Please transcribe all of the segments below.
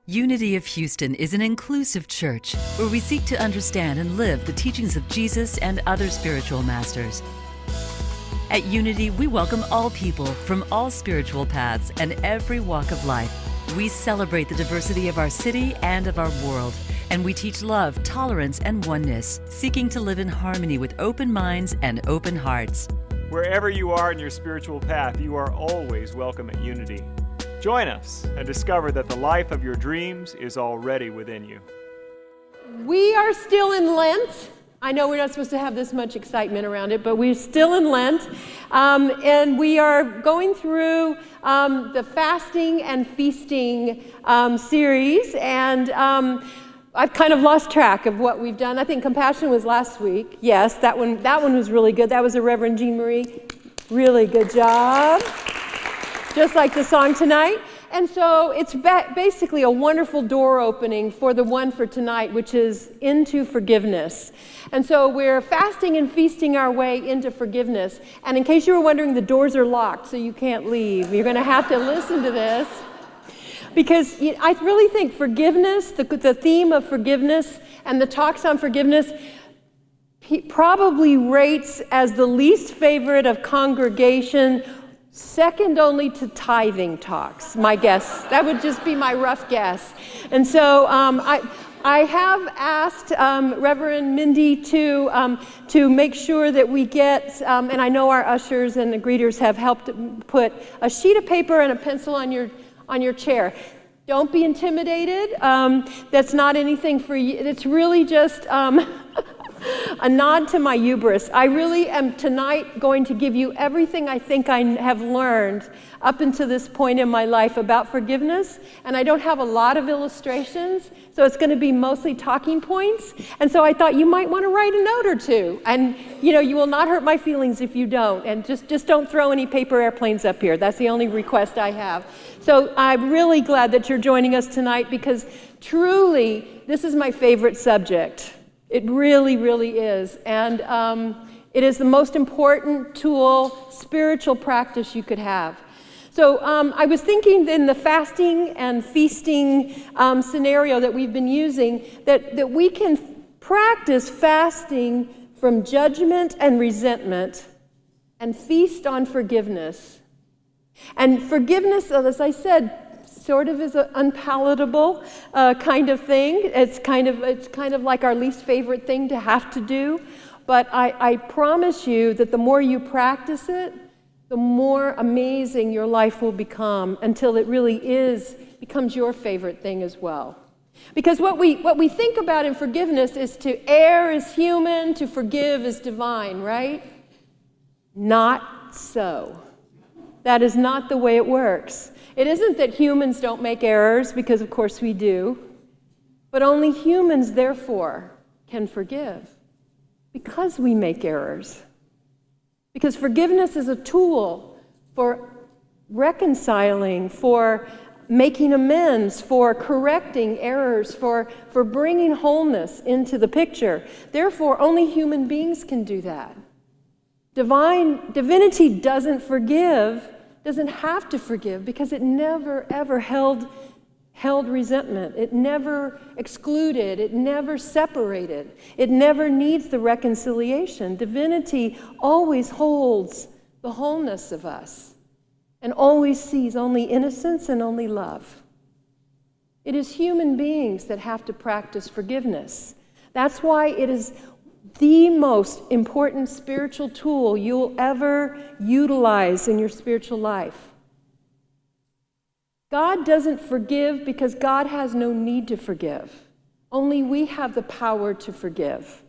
Unity of Houston is an inclusive church where we seek to understand and live the teachings of Jesus and other spiritual masters. At Unity, we welcome all people from all spiritual paths and every walk of life. We celebrate the diversity of our city and of our world, and we teach love, tolerance, and oneness, seeking to live in harmony with open minds and open hearts. Wherever you are in your spiritual path, you are always welcome at Unity. Join us and discover that the life of your dreams is already within you. We are still in Lent. I know we're not supposed to have this much excitement around it, but we're still in Lent. And we are going through the fasting and feasting series. And I've kind of lost track of what we've done. I think Compassion was last week. Yes, that one was really good. That was a Reverend Jean Marie. Really good job. Just like the song tonight. And so it's basically a wonderful door opening for the one for tonight, which is into forgiveness. And so we're fasting and feasting our way into forgiveness. And in case you were wondering, the doors are locked, so you can't leave. You're going to have to listen to this. Because I really think forgiveness, the theme of forgiveness and the talks on forgiveness, probably rates as the least favorite of congregation, second only to tithing talks, my guess. That would just be my rough guess. And so I have asked Reverend Mindy to make sure that we get, and I know our ushers and the greeters have helped put a sheet of paper and a pencil on your chair. Don't be intimidated. That's not anything for you. It's really just a nod to my hubris. I really am tonight going to give you everything I think I have learned up until this point in my life about forgiveness, and I don't have a lot of illustrations, so it's going to be mostly talking points. And so I thought you might want to write a note or two, and you will not hurt my feelings if you don't, and just don't throw any paper airplanes up here. That's the only request I have. So I'm really glad that you're joining us tonight, because truly this is my favorite subject. It really, really is. And it is the most important tool, spiritual practice you could have. So I was thinking in the fasting and feasting scenario that we've been using, that we can practice fasting from judgment and resentment and feast on forgiveness. And forgiveness, as I said, sort of is an unpalatable kind of thing. It's kind of like our least favorite thing to have to do. But I promise you that the more you practice it, the more amazing your life will become, until it really becomes your favorite thing as well. Because what we think about in forgiveness is to err is human, to forgive is divine, right? Not so. That is not the way it works. It isn't that humans don't make errors, because of course we do, but only humans, therefore, can forgive, because we make errors. Because forgiveness is a tool for reconciling, for making amends, for correcting errors, for bringing wholeness into the picture. Therefore, only human beings can do that. Divinity doesn't have to forgive, because it never, ever held resentment. It never excluded. It never separated. It never needs the reconciliation. Divinity always holds the wholeness of us and always sees only innocence and only love. It is human beings that have to practice forgiveness. That's why it is the most important spiritual tool you'll ever utilize in your spiritual life. God doesn't forgive because God has no need to forgive. Only we have the power to forgive.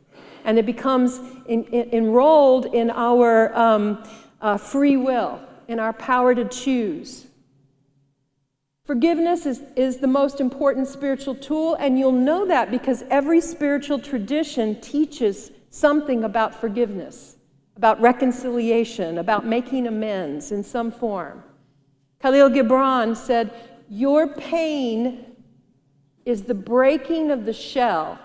And it becomes enrolled in our free will, in our power to choose. Forgiveness is the most important spiritual tool, and you'll know that because every spiritual tradition teaches something about forgiveness, about reconciliation, about making amends in some form. Khalil Gibran said, "Your pain is the breaking of the shell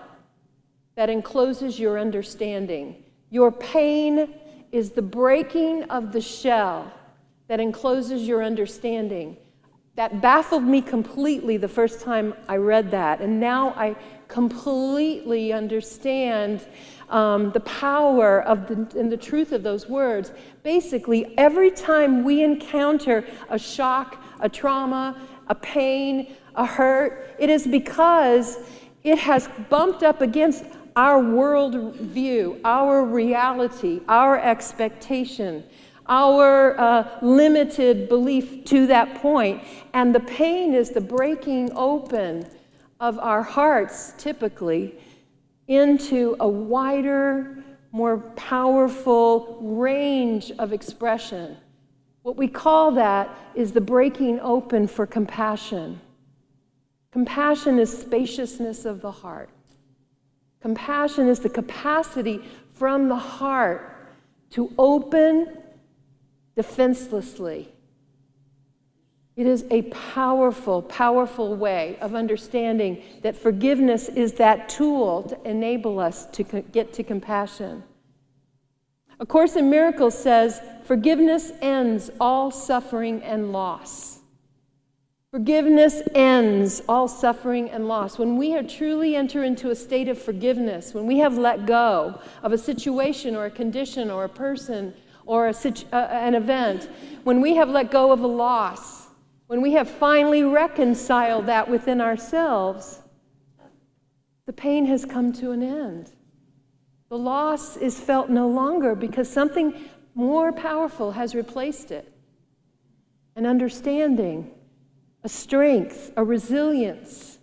that encloses your understanding." Your pain is the breaking of the shell that encloses your understanding. That baffled me completely the first time I read that, and now I completely understand the power of and the truth of those words. Basically, every time we encounter a shock, a trauma, a pain, a hurt, it is because it has bumped up against our world view, our reality, our expectation, our limited belief to that point. And the pain is the breaking open of our hearts, typically, into a wider, more powerful range of expression. What we call that is the breaking open for compassion. Compassion is spaciousness of the heart. Compassion is the capacity from the heart to open defenselessly. It is a powerful, powerful way of understanding that forgiveness is that tool to enable us to get to compassion. A Course in Miracles says, forgiveness ends all suffering and loss. Forgiveness ends all suffering and loss. When we truly enter into a state of forgiveness, when we have let go of a situation or a condition or a person or an event, when we have let go of a loss, when we have finally reconciled that within ourselves, the pain has come to an end. The loss is felt no longer because something more powerful has replaced it. An understanding, a strength, a resilience,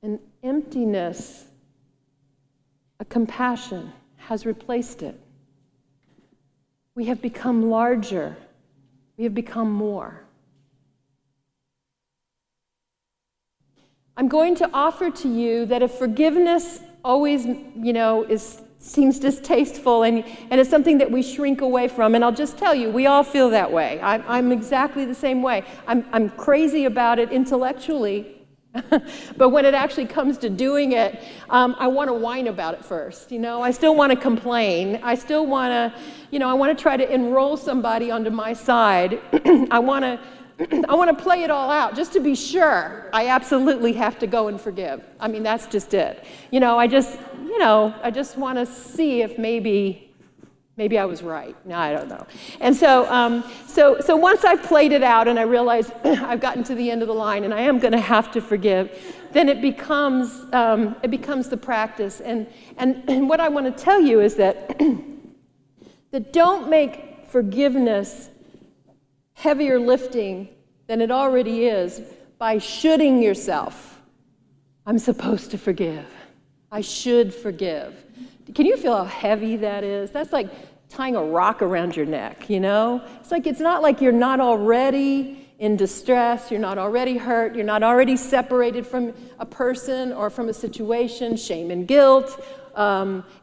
an emptiness, a compassion has replaced it. We have become larger. We have become more. I'm going to offer to you that if forgiveness always, seems distasteful and it's something that we shrink away from, and I'll just tell you, we all feel that way. I'm exactly the same way. I'm crazy about it intellectually, but when it actually comes to doing it, I want to whine about it first. I still want to complain. I still want to, I want to try to enroll somebody onto my side. I want to play it all out just to be sure I absolutely have to go and forgive. I mean, that's just it. I just want to see if maybe I was right. No, I don't know. And so once I've played it out and I realize I've gotten to the end of the line and I am going to have to forgive, then it becomes the practice. And what I want to tell you is that don't make forgiveness heavier lifting than it already is by shoulding yourself. I'm supposed to forgive. I should forgive. Can you feel how heavy that is? That's like tying a rock around your neck, It's not like you're not already in distress, you're not already hurt, you're not already separated from a person or from a situation, shame and guilt,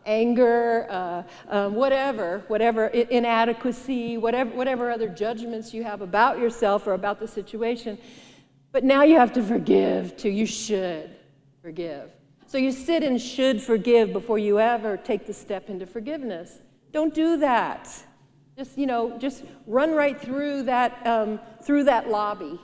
anger, whatever, inadequacy, whatever other judgments you have about yourself or about the situation. But now you have to forgive too. You should forgive. So you sit and should forgive before you ever take the step into forgiveness. Don't do that. Just run right through that lobby.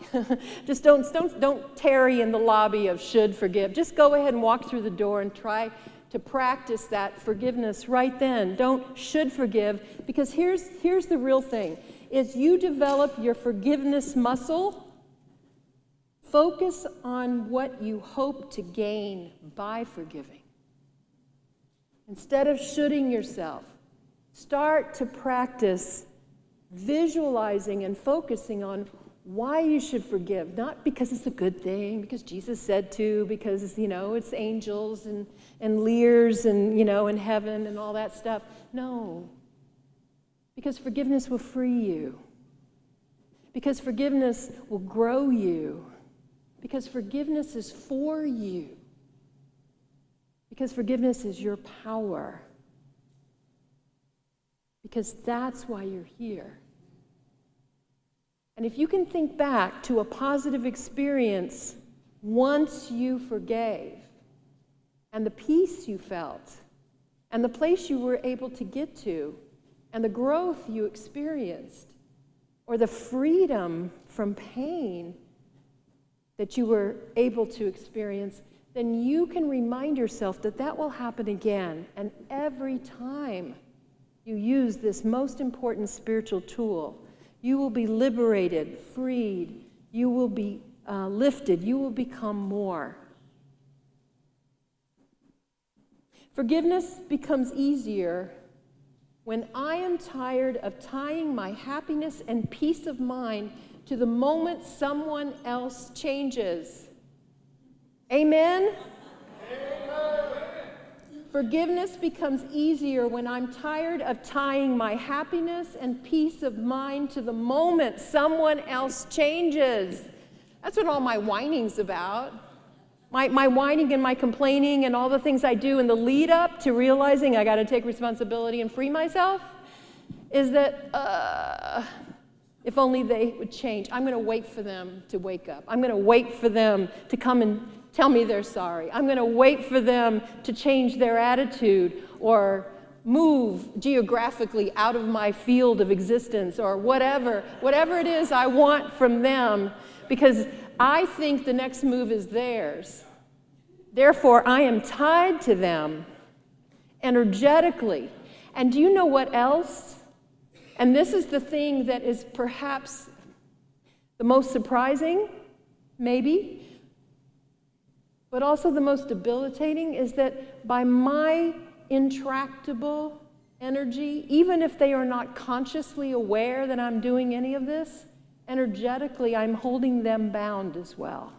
Just don't tarry in the lobby of should forgive. Just go ahead and walk through the door and try to practice that forgiveness right then. Don't should forgive, because here's the real thing. Is you develop your forgiveness muscle, focus on what you hope to gain by forgiving. Instead of shoulding yourself, start to practice visualizing and focusing on why you should forgive. Not because it's a good thing, because Jesus said to, because it's angels and leers and in heaven and all that stuff. No. Because forgiveness will free you. Because forgiveness will grow you. Because forgiveness is for you. Because forgiveness is your power. Because that's why you're here. And if you can think back to a positive experience once you forgave, and the peace you felt, and the place you were able to get to, and the growth you experienced, or the freedom from pain that you were able to experience, then you can remind yourself that that will happen again. And every time you use this most important spiritual tool, you will be liberated, freed, you will be lifted, you will become more. Forgiveness becomes easier when I am tired of tying my happiness and peace of mind to the moment someone else changes. Amen? Amen. Forgiveness becomes easier when I'm tired of tying my happiness and peace of mind to the moment someone else changes. That's what all my whining's about. My whining and my complaining and all the things I do in the lead up to realizing I got to take responsibility and free myself is that if only they would change. I'm going to wait for them to wake up. I'm going to wait for them to come and tell me they're sorry. I'm going to wait for them to change their attitude or move geographically out of my field of existence or whatever it is I want from them, because I think the next move is theirs. Therefore, I am tied to them energetically. And do you know what else? And this is the thing that is perhaps the most surprising, maybe, but also the most debilitating, is that by my intractable energy, even if they are not consciously aware that I'm doing any of this, energetically, I'm holding them bound as well.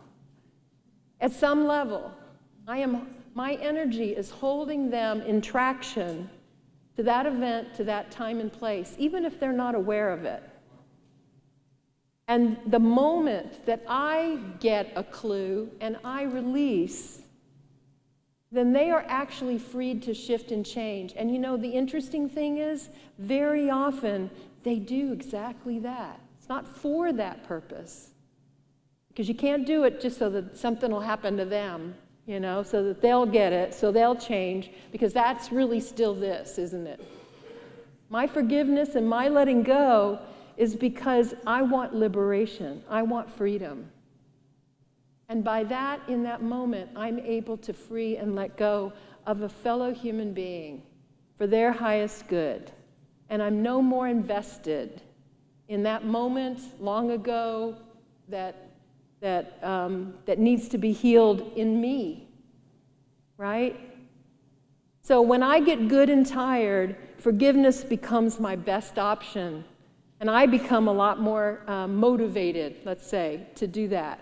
At some level, my energy is holding them in traction to that event, to that time and place, even if they're not aware of it. And the moment that I get a clue and I release, then they are actually freed to shift and change. And you know, the interesting thing is, very often, they do exactly that. Not for that purpose. Because you can't do it just so that something will happen to them, you know, so that they'll get it, so they'll change, because that's really still this, isn't it? My forgiveness and my letting go is because I want liberation. I want freedom. And by that, in that moment, I'm able to free and let go of a fellow human being for their highest good. And I'm no more invested in that moment long ago that needs to be healed in me, right? So when I get good and tired, forgiveness becomes my best option, and I become a lot more motivated, let's say, to do that.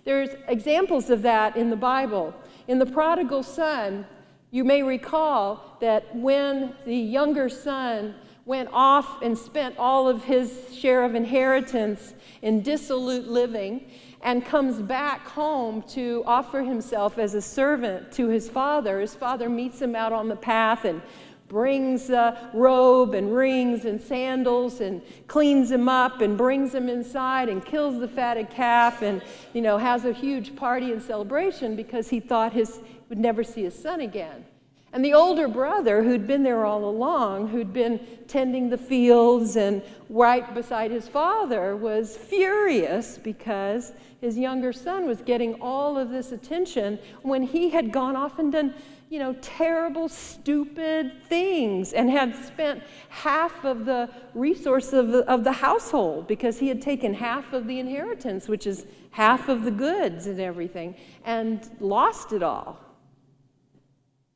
There's examples of that in the Bible. In the prodigal son, you may recall that when the younger son went off and spent all of his share of inheritance in dissolute living and comes back home to offer himself as a servant to his father. His father meets him out on the path and brings a robe and rings and sandals and cleans him up and brings him inside and kills the fatted calf and, you know, has a huge party and celebration because he thought he would never see his son again. And the older brother, who'd been there all along, who'd been tending the fields and right beside his father, was furious because his younger son was getting all of this attention when he had gone off and done, you know, terrible, stupid things and had spent half of the resource of the household because he had taken half of the inheritance, which is half of the goods and everything, and lost it all.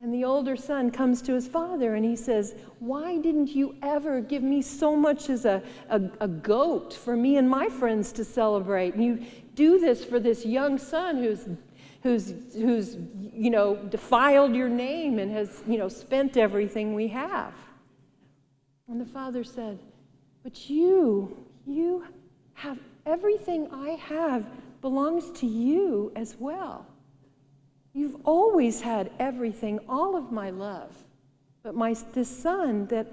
And the older son comes to his father and he says, "Why didn't you ever give me so much as a goat for me and my friends to celebrate? And you do this for this young son who's you know, defiled your name and has, you know, spent everything we have." And the father said, "But you have everything I have belongs to you as well. You've always had everything, all of my love. But this son that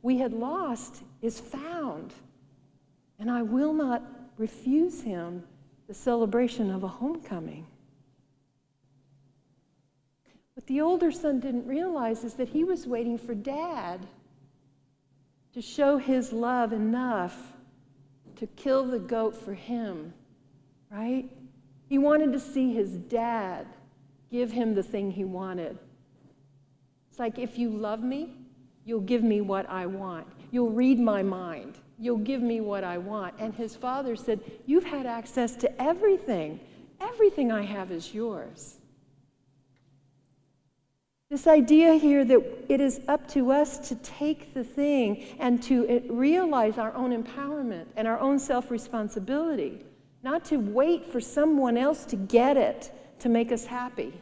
we had lost is found, and I will not refuse him the celebration of a homecoming." What the older son didn't realize is that he was waiting for Dad to show his love enough to kill the goat for him, right? He wanted to see his dad give him the thing he wanted. It's like, if you love me, you'll give me what I want. You'll read my mind. You'll give me what I want. And his father said, you've had access to everything. Everything I have is yours. This idea here that it is up to us to take the thing and to realize our own empowerment and our own self-responsibility, not to wait for someone else to get it to make us happy.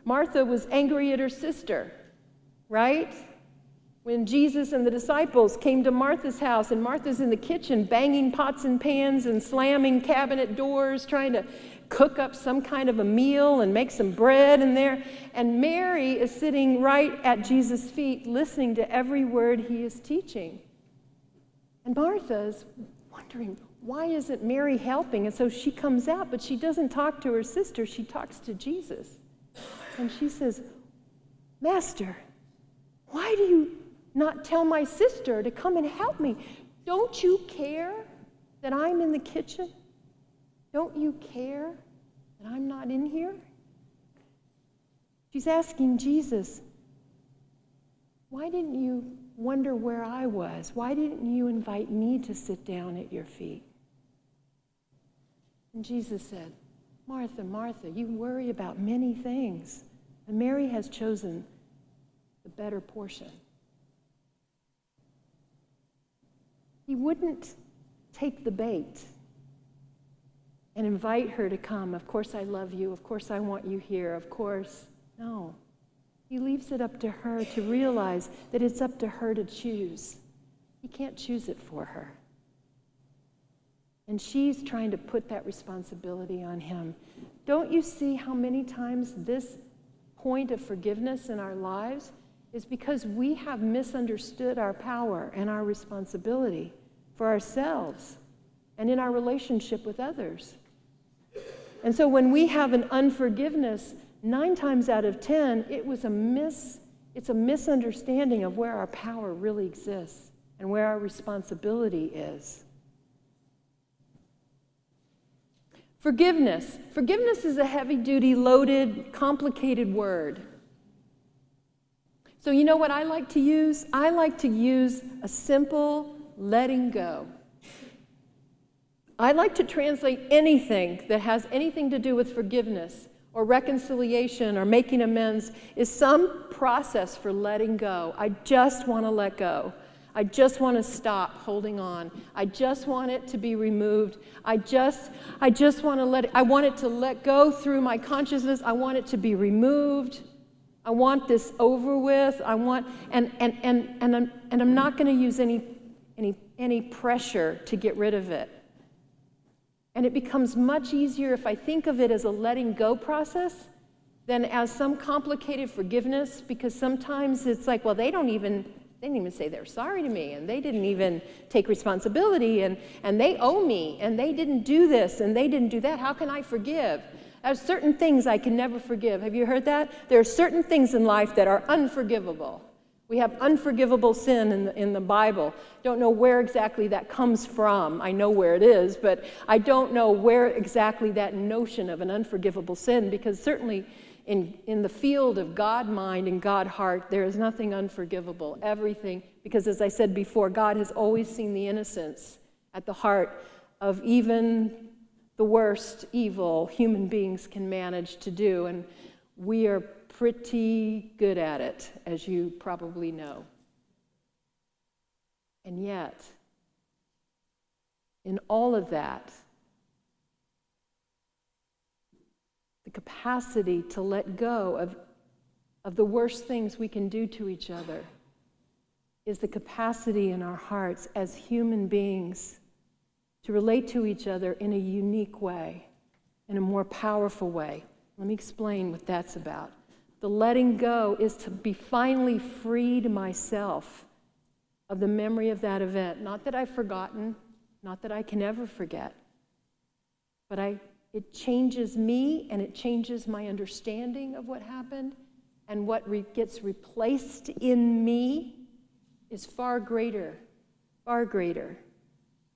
Martha was angry at her sister, right? When Jesus and the disciples came to Martha's house, and Martha's in the kitchen banging pots and pans and slamming cabinet doors, trying to cook up some kind of a meal and make some bread in there. And Mary is sitting right at Jesus' feet, listening to every word he is teaching. And Martha is wondering, why isn't Mary helping? And so she comes out, but she doesn't talk to her sister. She talks to Jesus. And she says, Master, why do you not tell my sister to come and help me? Don't you care that I'm in the kitchen? Don't you care that I'm not in here? She's asking Jesus, why didn't you wonder where I was? Why didn't you invite me to sit down at your feet? And Jesus said, Martha, Martha, you worry about many things, and Mary has chosen the better portion. He wouldn't take the bait and invite her to come. Of course I love you. Of course I want you here. Of course. No. He leaves it up to her to realize that it's up to her to choose. He can't choose it for her. And she's trying to put that responsibility on him. Don't you see how many times this point of forgiveness in our lives is because we have misunderstood our power and our responsibility for ourselves and in our relationship with others. And so when we have an unforgiveness, 9 times out of 10, it's a misunderstanding of where our power really exists and where our responsibility is. Forgiveness. Forgiveness is a heavy-duty, loaded, complicated word. So you know what I like to use? I like to use a simple letting go. I like to translate anything that has anything to do with forgiveness or reconciliation or making amends is some process for letting go. I just want to let go. I just want to stop holding on. I just want it to be removed. I just want to let it, I want it to let go through my consciousness. I want it to be removed. I want this over with. I want, and I'm not going to use any pressure to get rid of it. And it becomes much easier if I think of it as a letting go process than as some complicated forgiveness, because sometimes it's like, well, they didn't even say they're sorry to me, and they didn't even take responsibility, and they owe me, and they didn't do this, and they didn't do that. How can I forgive? There's certain things I can never forgive. Have you heard that? There are certain things in life that are unforgivable. We have unforgivable sin in the Bible. Don't know where exactly that comes from. I know where it is, but I don't know where exactly that notion of an unforgivable sin, because certainly in the field of God mind and God heart, there is nothing unforgivable. Everything, because as I said before, God has always seen the innocence at the heart of even the worst evil human beings can manage to do, and we are pretty good at it, as you probably know. And yet, in all of that, the capacity to let go of the worst things we can do to each other is the capacity in our hearts as human beings to relate to each other in a unique way, in a more powerful way. Let me explain what that's about. The letting go is to be finally freed myself of the memory of that event. Not that I've forgotten, not that I can ever forget, but it changes me, and it changes my understanding of what happened, and what gets replaced in me is far greater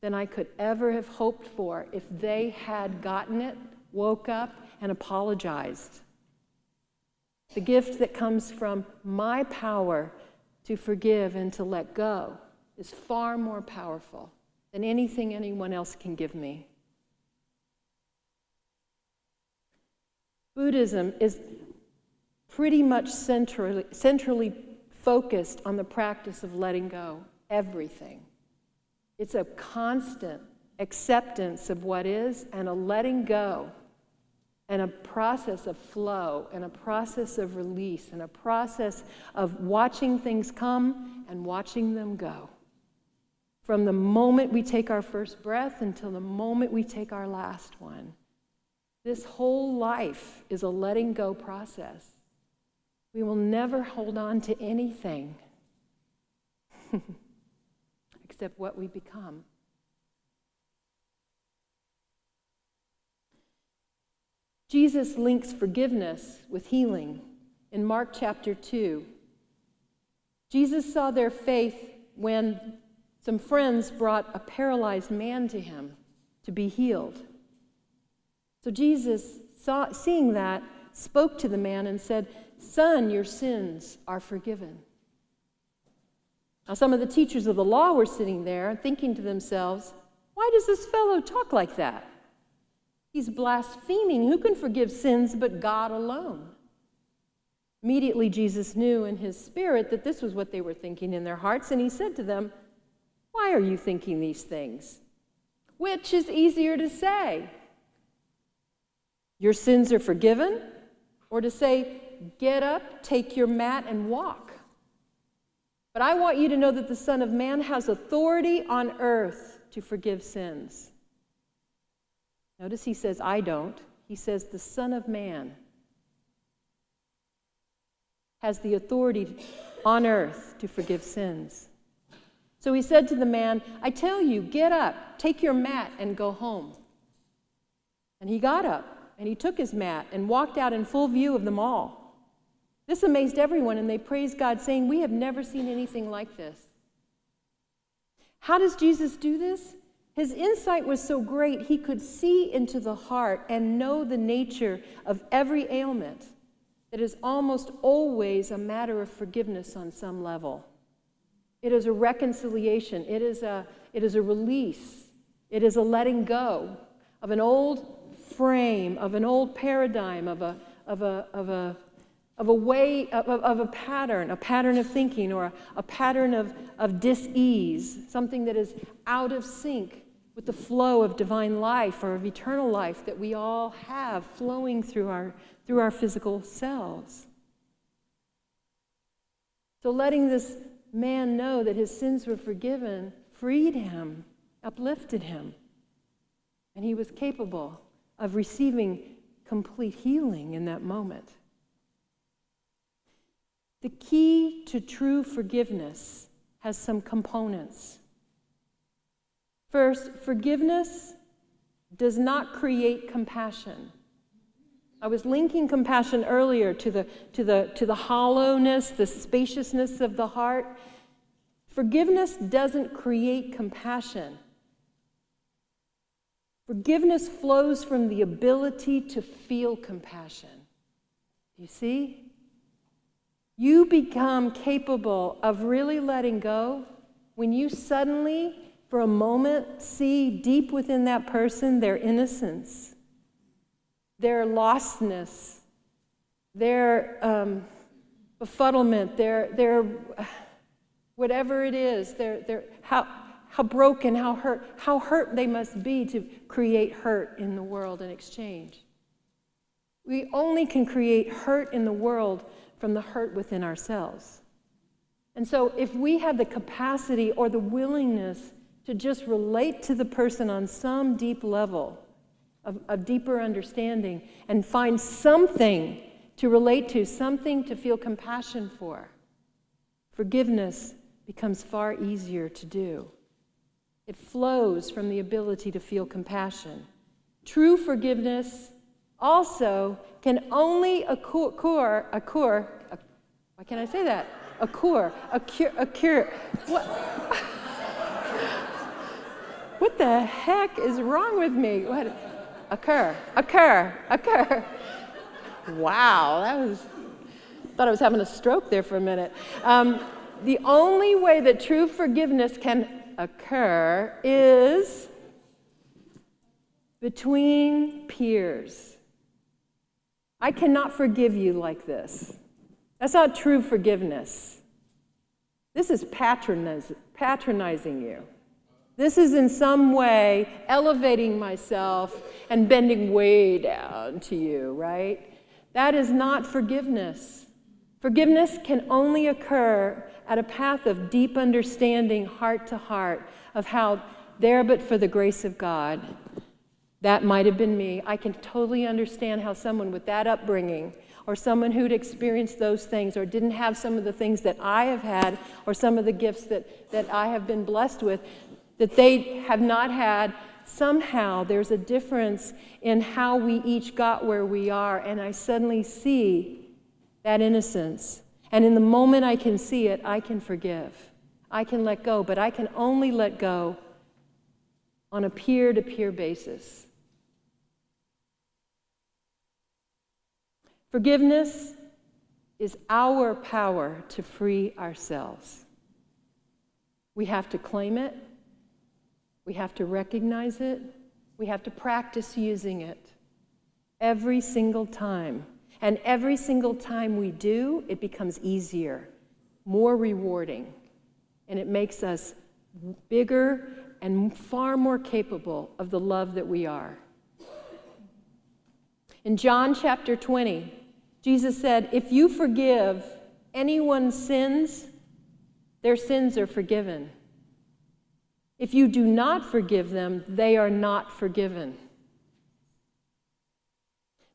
than I could ever have hoped for if they had gotten it, woke up, and apologized. The gift that comes from my power to forgive and to let go is far more powerful than anything anyone else can give me. Buddhism is pretty much centrally focused on the practice of letting go, everything. It's a constant acceptance of what is and a letting go and a process of flow and a process of release and a process of watching things come and watching them go. From the moment we take our first breath until the moment we take our last one. This whole life is a letting go process. We will never hold on to anything except what we become. Jesus links forgiveness with healing in Mark chapter 2. Jesus saw their faith when some friends brought a paralyzed man to him to be healed. So Jesus, seeing that, spoke to the man and said, "Son, your sins are forgiven." Now, some of the teachers of the law were sitting there thinking to themselves, "Why does this fellow talk like that? He's blaspheming. Who can forgive sins but God alone?" Immediately, Jesus knew in his spirit that this was what they were thinking in their hearts, and he said to them, "Why are you thinking these things? Which is easier to say? Your sins are forgiven, or to say, get up, take your mat, and walk? But I want you to know that the Son of Man has authority on earth to forgive sins." Notice he says, I don't. He says the Son of Man has the authority on earth to forgive sins. So he said to the man, "I tell you, get up, take your mat, and go home." And he got up, and he took his mat and walked out in full view of them all. This amazed everyone, and they praised God, saying, "We have never seen anything like this." How does Jesus do this? His insight was so great, he could see into the heart and know the nature of every ailment that is almost always a matter of forgiveness on some level. It is a reconciliation. It is a release. It is a letting go of an old frame, of an old paradigm, of a pattern of thinking, or a pattern of dis-ease, something that is out of sync with the flow of divine life or of eternal life that we all have flowing through our physical selves. So letting this man know that his sins were forgiven freed him, uplifted him, and he was capable of receiving complete healing in that moment. The key to true forgiveness has some components. First, forgiveness does not create compassion. I was linking compassion earlier to the hollowness, the spaciousness of the heart. Forgiveness doesn't create compassion. Forgiveness flows from the ability to feel compassion. You see? You become capable of really letting go when you suddenly, for a moment, see deep within that person their innocence, their lostness, their befuddlement, their whatever it is, their how broken, how hurt they must be to create hurt in the world in exchange. We only can create hurt in the world from the hurt within ourselves. And so if we have the capacity or the willingness to just relate to the person on some deep level of deeper understanding and find something to relate to, something to feel compassion for, forgiveness becomes far easier to do. It flows from the ability to feel compassion. True forgiveness also can only occur, why can't I say that? Occur. What the heck is wrong with me? What? Occur. Wow, thought I was having a stroke there for a minute. The only way that true forgiveness can occur is between peers. I cannot forgive you like this. That's not true forgiveness. This is patronizing you. This is in some way elevating myself and bending way down to you, right? That is not forgiveness. Forgiveness can only occur at a path of deep understanding, heart to heart, of how there but for the grace of God, that might have been me. I can totally understand how someone with that upbringing, or someone who'd experienced those things, or didn't have some of the things that I have had, or some of the gifts that I have been blessed with, that they have not had. Somehow there's a difference in how we each got where we are, and I suddenly see that innocence. And in the moment I can see it, I can forgive. I can let go, but I can only let go on a peer-to-peer basis. Forgiveness is our power to free ourselves. We have to claim it. We have to recognize it. We have to practice using it every single time. And every single time we do, it becomes easier, more rewarding, and it makes us bigger and far more capable of the love that we are. In John chapter 20, Jesus said, if you forgive anyone's sins, their sins are forgiven. If you do not forgive them, they are not forgiven.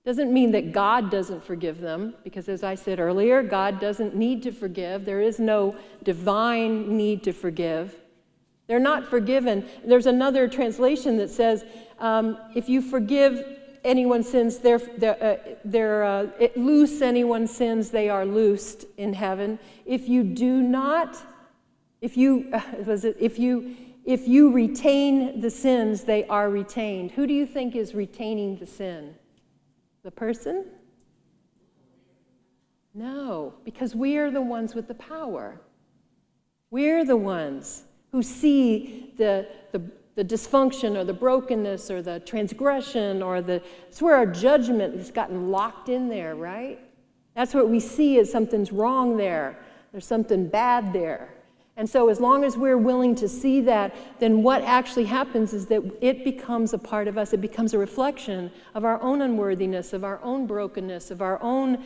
Doesn't mean that God doesn't forgive them, because as I said earlier, God doesn't need to forgive. There is no divine need to forgive. They're not forgiven. There's another translation that says, if you forgive anyone's sins, loose anyone's sins, they are loosed in heaven. If you do not, if you retain the sins, they are retained. Who do you think is retaining the sin? The person? No, because we are the ones with the power. We're the ones who see the dysfunction or the brokenness or the transgression or it's where our judgment has gotten locked in there, right? That's what we see as something's wrong there. There's something bad there. And so as long as we're willing to see that, then what actually happens is that it becomes a part of us. It becomes a reflection of our own unworthiness, of our own brokenness, of our own,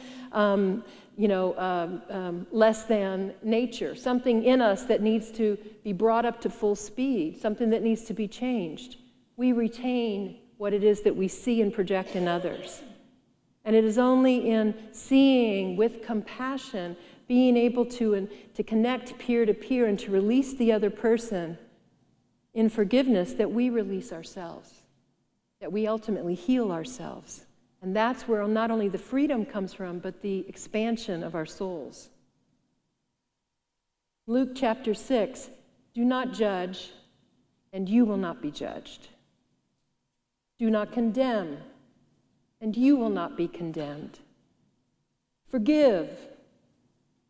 less than nature, something in us that needs to be brought up to full speed, something that needs to be changed. We retain what it is that we see and project in others. And it is only in seeing with compassion, being able to connect peer-to-peer and to release the other person in forgiveness that we release ourselves, that we ultimately heal ourselves. And that's where not only the freedom comes from, but the expansion of our souls. Luke chapter 6, do not judge, and you will not be judged. Do not condemn, and you will not be condemned. Forgive,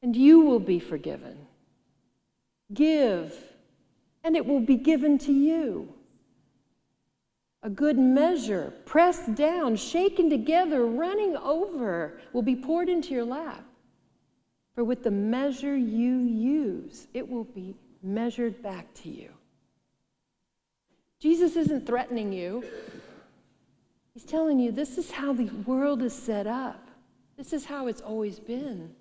and you will be forgiven. Give, and it will be given to you. A good measure, pressed down, shaken together, running over, will be poured into your lap. For with the measure you use, it will be measured back to you. Jesus isn't threatening you. He's telling you this is how the world is set up. This is how it's always been.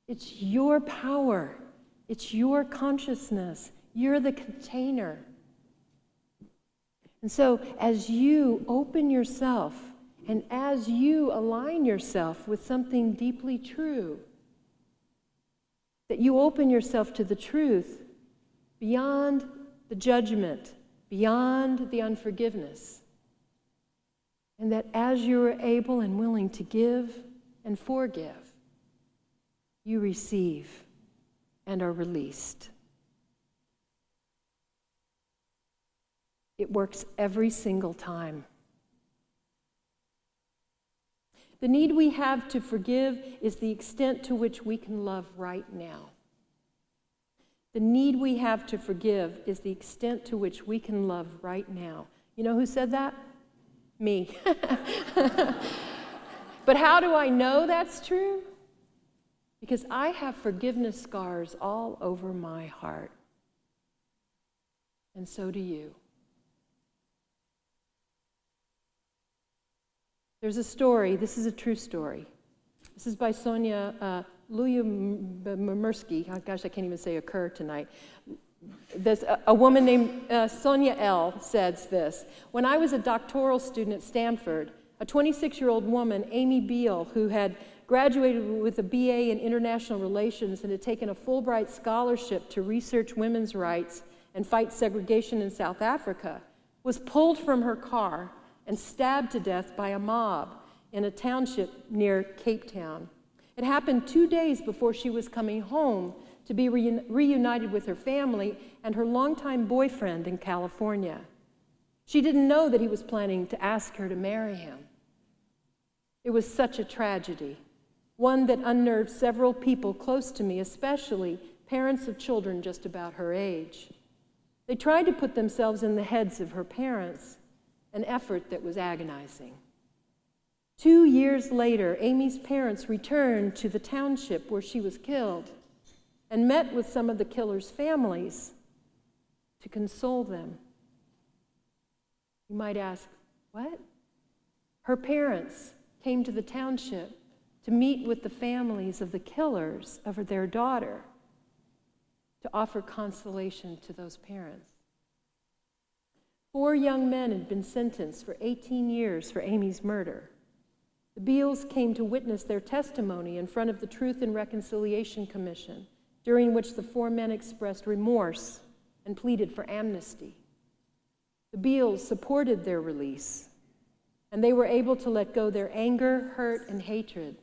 It's your power. It's your consciousness. You're the container. And so as you open yourself and as you align yourself with something deeply true, that you open yourself to the truth beyond the judgment, beyond the unforgiveness, and that as you are able and willing to give and forgive, you receive and are released. It works every single time. The need we have to forgive is the extent to which we can love right now. The need we have to forgive is the extent to which we can love right now. You know who said that? Me. But how do I know that's true? Because I have forgiveness scars all over my heart. And so do you. There's a story, this is a true story. This is by Sonia Lyubomirsky. Oh, gosh, I can't even say occur tonight. There's a woman named Sonia L. says this. When I was a doctoral student at Stanford, a 26-year-old woman, Amy Beale, who had graduated with a BA in International Relations and had taken a Fulbright scholarship to research women's rights and fight segregation in South Africa, was pulled from her car and stabbed to death by a mob in a township near Cape Town. It happened 2 days before she was coming home to be reunited with her family and her longtime boyfriend in California. She didn't know that he was planning to ask her to marry him. It was such a tragedy, one that unnerved several people close to me, especially parents of children just about her age. They tried to put themselves in the heads of her parents, an effort that was agonizing. 2 years later, Amy's parents returned to the township where she was killed and met with some of the killers' families to console them. You might ask, what? Her parents came to the township to meet with the families of the killers of their daughter to offer consolation to those parents. 4 young men had been sentenced for 18 years for Amy's murder. The Beals came to witness their testimony in front of the Truth and Reconciliation Commission, during which the 4 men expressed remorse and pleaded for amnesty. The Beals supported their release, and they were able to let go their anger, hurt, and hatred.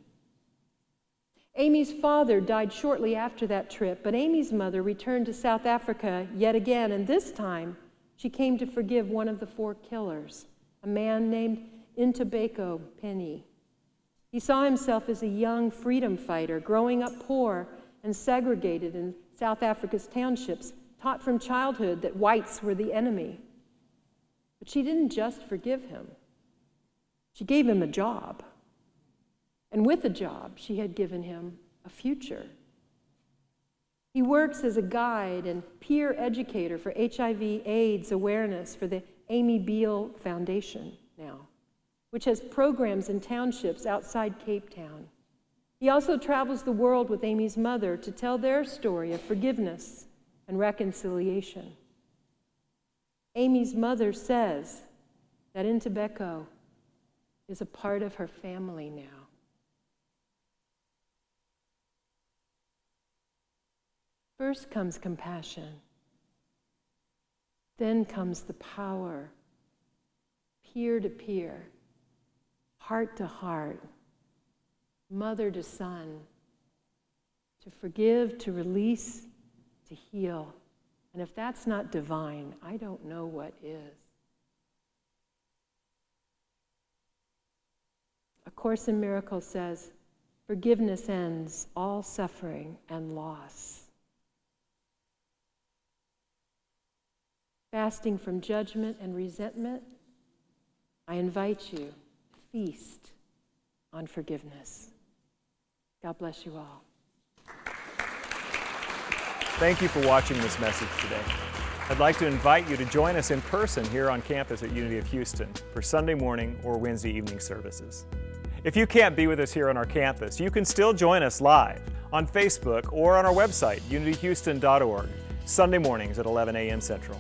Amy's father died shortly after that trip, but Amy's mother returned to South Africa yet again, and this time she came to forgive one of the 4 killers, a man named Ntobeko Penny. He saw himself as a young freedom fighter, growing up poor and segregated in South Africa's townships, taught from childhood that whites were the enemy. But she didn't just forgive him. She gave him a job. And with a job, she had given him a future. He works as a guide and peer educator for HIV/AIDS awareness for the Amy Beale Foundation now, which has programs in townships outside Cape Town. He also travels the world with Amy's mother to tell their story of forgiveness and reconciliation. Amy's mother says that Ntobeko is a part of her family now. First comes compassion. Then comes the power, peer to peer, heart to heart, mother to son, to forgive, to release, to heal. And if that's not divine, I don't know what is. A Course in Miracles says, forgiveness ends all suffering and loss. Fasting from judgment and resentment, I invite you to feast on forgiveness. God bless you all. Thank you for watching this message today. I'd like to invite you to join us in person here on campus at Unity of Houston for Sunday morning or Wednesday evening services. If you can't be with us here on our campus, you can still join us live on Facebook or on our website, unityhouston.org, Sunday mornings at 11 a.m. Central.